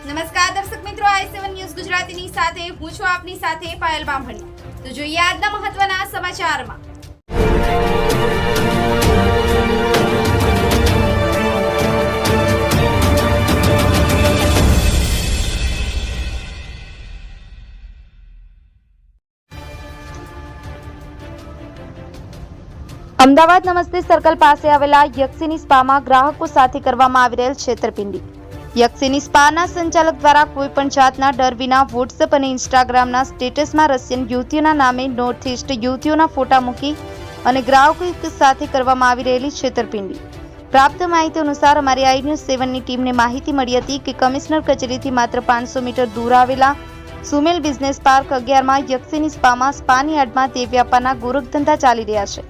નમસ્કાર દર્શક મિત્રો, i7 ન્યૂઝ ગુજરાતીની સાથે હું છું આપની સાથે પાયલ બામણી। તો જોઈએ આજના મહત્વના સમાચારમાં। અમદાવાદ નમસ્તે સર્કલ પાસે આવેલા યક્ષિની સ્પામાં ગ્રાહકો સાથે કરવામાં આવી રહેલ છેતરપિંડી। યક્ષિની સ્પાના સંચાલક દ્વારા કોઈપણ જાતના ડર વિના વોટ્સએપ અને ઇન્સ્ટાગ્રામના સ્ટેટસમાં રશિયન યુવતીઓના નામે નોર્થ ઇસ્ટ યુવતીઓના ફોટા મૂકી અને ગ્રાહકો સાથે કરવામાં આવી રહેલી છેતરપિંડી। પ્રાપ્ત માહિતી અનુસાર અમારી i7ની ટીમને માહિતી મળી હતી કે કમિશનર કચેરીથી માત્ર 500 મીટર દૂર આવેલા સુમેલ બિઝનેસ પાર્ક 11માં યક્ષિની સ્પામાં સ્પાની આડમાં તે વ્યાપારના ગોરખધંધા ચાલી રહ્યા છે।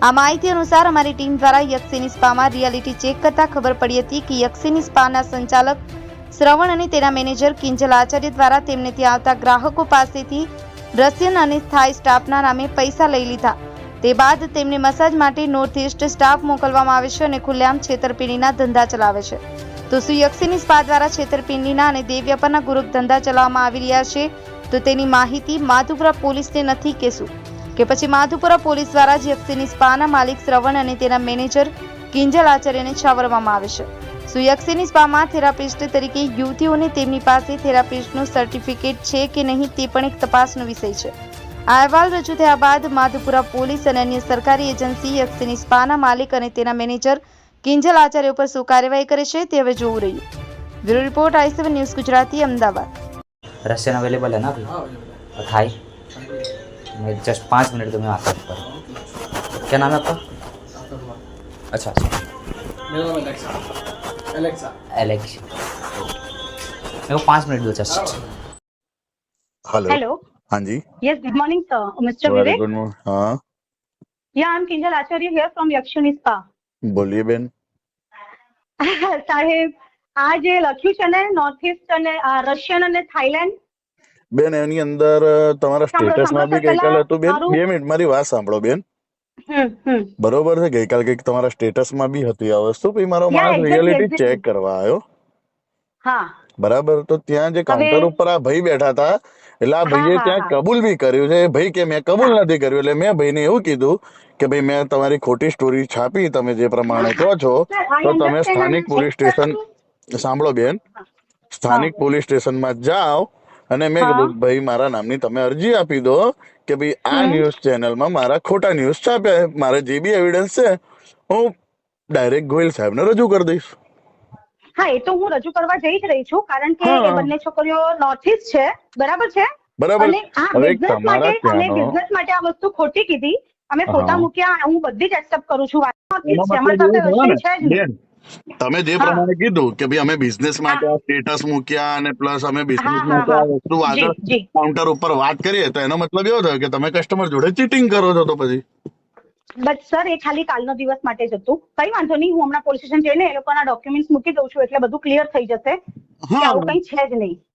આ માહિતી અનુસાર અમારી ટીમ દ્વારા યક્ષિની સ્પામાં રિયાલિટી ચેક કરતા ખબર પડી હતી કે યક્ષિની સ્પાના સંચાલક શ્રવણ અને તેના મેનેજર કિંજલ આચાર્ય દ્વારા તેમને ત્યાં આવતા ગ્રાહકો પાસેથી રશિયન અને થાઈ સ્ટાફના નામે પૈસા લઈ લીધા। તે બાદ તેમને મસાજ માટે નોર્થ ઇસ્ટ સ્ટાફ મોકલવામાં આવે છે અને ખુલ્લેઆમ છેતરપિંડીના ધંધા ચલાવે છે। તો શું યક્ષિની સ્પા દ્વારા છેતરપિંડીના અને દેહ વ્યાપારના ગોરખ ધંધા ચલાવવામાં આવી રહ્યા છે? તો તેની માહિતી માધુપુરા પોલીસને નથી કે શું? કે પછી માધુપુરા પોલીસ દ્વારા જ યક્ષિની સ્પાના માલિક શ્રવણ અને તેના મેનેજર કિંજલ આચાર્યને છાવરવામાં આવે છે? શું યક્ષિની સ્પામાં થેરાપિસ્ટ તરીકે યુવતીઓને તેમની પાસે થેરાપિસ્ટનું સર્ટિફિકેટ છે કે નહીં તે પણ એક તપાસનો વિષય છે। આ અહેવાલ રજૂ થયા બાદ માધુપુરા પોલીસ અને અન્ય સરકારી એજન્સી યક્ષિની સ્પાના માલિક અને તેના મેનેજર કિંજલ આચાર્ય ઉપર શું કાર્યવાહી કરે છે તે હવે જોવું રહ્યું। Bureau report i7 news Gujarati Ahmedabad. Russian available है ना अभी? और थाई मैं जस्ट 5 मिनट में आता हूँ पर क्या नाम है आपका? अच्छा मेरा नाम एलेक्सा। एलेक्सा। एलेक्स मेरे को 5 मिनट दो जस्ट। Hello Hello. हाँ जी Yes, good morning, sir. Mr. Very Vivek. Good morning. हाँ Yeah, I'm Kinjal Acharya here from Yakshini Spa. बोलिए बेन। સાહેબ, આ જે લખ્યું છે ને નોર્થ ઇસ્ટ અને રશિયન અને થાઈલેન્ડ, બેન એની અંદર તમારા સાંભળો, સ્ટેટસમાં બી સાંભળો, ગઈકાલે હતું બેન, મારું- 2 મિનિટ મારી વાત સાંભળો બેન। બરોબર છે, ગઈકાલે કંઈક તમારા સ્ટેટસમાં બી હતી આ વસ્તુ, પછી મારો Yeah, માણસ exactly, રિયાલિટી exactly. ચેક કરવા આવ્યો, હા બરાબર? તો ત્યાં જે કાઉન્ટર ઉપર આ ભાઈ બેઠા હતા, એટલે આ ભાઈએ હા, ત્યાં હા. કબૂલ બી કર્યું છે। ભાઈ કે મેં કબૂલ નથી કર્યું, એટલે મેં ભાઈને એવું કીધું કે ભાઈ મેં તમારી ખોટી સ્ટોરી છાપી, તમે જે પ્રમાણે કહો છો Sir, I તો તમે understand સ્થાનિક and પોલીસ સ્ટેશન, સાંભળો બેન, સ્થાનિક પોલીસ સ્ટેશનમાં જાઓ અને મેં હા. કીધું ભાઈ મારા નામની તમે અરજી આપી દો કે ભાઈ આ ન્યૂઝ ચેનલમાં મારા ખોટા ન્યૂઝ છાપ્યા, મારે જે બી એવિડન્સ છે હું ડાયરેક્ટ ગોયલ સાહેબને રજૂ કરી દઈશ। હા, એ તો હું રજૂ કરવા જઈ જ રહી છું, કારણ કે હા. એ બંને છોકરીઓ નોર્થ ઇસ્ટ છે, બરાબર છે? બરાબર। અને આ હવે બિઝનેસ તમારા માટે અમે ત્યાંનો બિઝનેસ માટે આ વસ્તુ ખોટી કીધી, અમે હા. ફોટા મૂક્યા, હું બધી જ એક્સેપ્ટ કરું છું। વાત એનો છે, અમારી મતલબ પાસે એવું થયો રશિયન છે જ ને નહીં। બેન, તમે જે હા. પ્રમાણે કીધું કે ભાઈ અમે બિઝનેસ માટે આ સ્ટેટસ મૂક્યા અને પ્લસ અમે બિઝનેસ હા, માટે હા, આ વસ્તુ જી, આગળ જી. કાઉન્ટર ઉપર વાત કરીએ, તો એનો મતલબ એવો થયો કે તમે કસ્ટમર જોડે ચીટિંગ કરો છો। તો પછી બટ સર, એ ખાલી કાલનો દિવસ માટે જ હતું। કઈ વાંધો નહીં, હું હમણાં પોલીસ સ્ટેશન જઈને એ લોકોના ડોક્યુમેન્ટ્સ મૂકી દઉં છું, એટલે બધું ક્લિયર થઈ જશે કે આવું હા, કઈ છે જ નહીં।